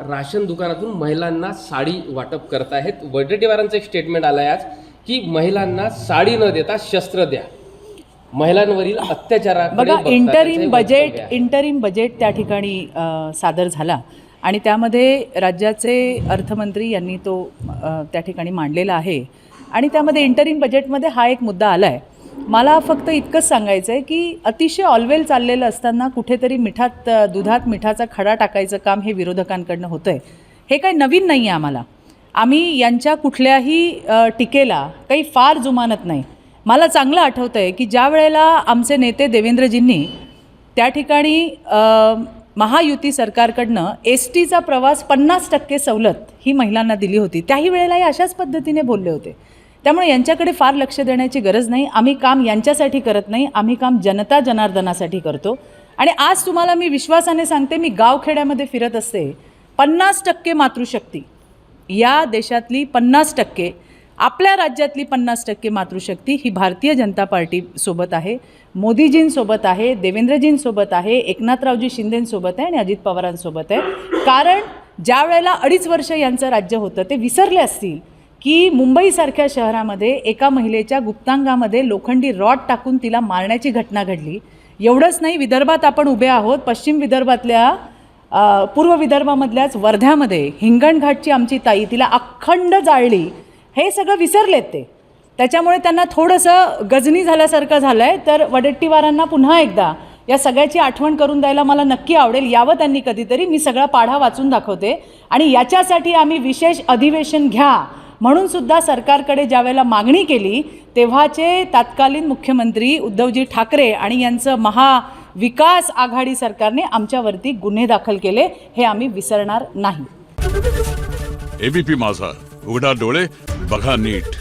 Ration दुकानातून महिलांना साडी वाटप करत आहेत। वडेट्टीवारांचं एक स्टेटमेंट आलं आहे आज की महिलांना साडी न देता शस्त्र द्या, महिलांवरील अत्याचाराकडे बघा, इंटरिम बजेट त्या ठिकाणी सादर झाला आणि त्यामध्ये राज्याचे अर्थमंत्री यांनी तो त्या ठिकाणी मांडलेला आहे आणि त्यामध्ये इंटरिम बजेटमध्ये हा एक मुद्दा आला आहे। मला फक्त इतकंच सांगायचं आहे की अतिशय ऑलवेल चाललेलं असताना कुठेतरी दुधात मिठाचा खडा टाकायचं काम हे विरोधकांकडनं होतं आहे। हे काही नवीन नाही आहे आम्हाला, आम्ही यांच्या कुठल्याही टीकेला काही फार जुमानत नाही। मला चांगलं आठवतं आहे की ज्या वेळेला आमचे नेते देवेंद्रजींनी त्या ठिकाणी महायुती सरकारकडनं STचा प्रवास 50% सवलत ही महिलांना दिली होती, त्याही वेळेलाही अशाच पद्धतीने बोलले होते। त्यामुळे यांच्याकडे फार लक्ष देण्याची गरज नाही। आम्ही काम यांच्यासाठी करत नाही, आम्ही काम जनता जनार्दनासाठी करतो। आणि आज तुम्हाला मी विश्वासाने सांगते, मी गावखेड्यामध्ये फिरत असते, 50% मातृशक्ती या देशातली 50%, आपल्या राज्यातली 50% मातृशक्ती ही भारतीय जनता पार्टीसोबत आहे, मोदीजींसोबत आहे, देवेंद्रजींसोबत आहे, एकनाथरावजी शिंदेंसोबत आहे आणि अजित पवारांसोबत आहे। कारण ज्या वेळेला 2.5 वर्ष यांचं राज्य होतं ते विसरले असतील की मुंबईसारख्या शहरामध्ये एका महिलेच्या गुप्तांगामध्ये लोखंडी रॉड टाकून तिला मारण्याची घटना घडली। एवढंच नाही, विदर्भात आपण उभे आहोत, पश्चिम विदर्भातल्या पूर्व विदर्भामधल्याच वर्ध्यामध्ये हिंगणघाटची आमची ताई, तिला अखंड जाळली। हे सगळं विसरलेत ते, त्याच्यामुळे त्यांना थोडंसं गजनी झाल्यासारखं झालं आहे। तर वडेट्टीवारांना पुन्हा एकदा या सगळ्याची आठवण करून द्यायला मला नक्की आवडेल, यावं त्यांनी कधीतरी। मी सगळा पाढा वाचून दाखवते आणि याच्यासाठी आम्ही विशेष अधिवेशन घ्या म्हणून सुद्धा सरकारकडे ज्यावेळेला मागणी केली तेव्हाचे तत्कालीन मुख्यमंत्री उद्धवजी ठाकरे आणि यांचं महाविकास आघाडी सरकारने आमच्यावरती गुन्हे दाखल केले, हे आम्ही विसरणार नाही। ABP माझा, उघडा डोळे बघा नीट।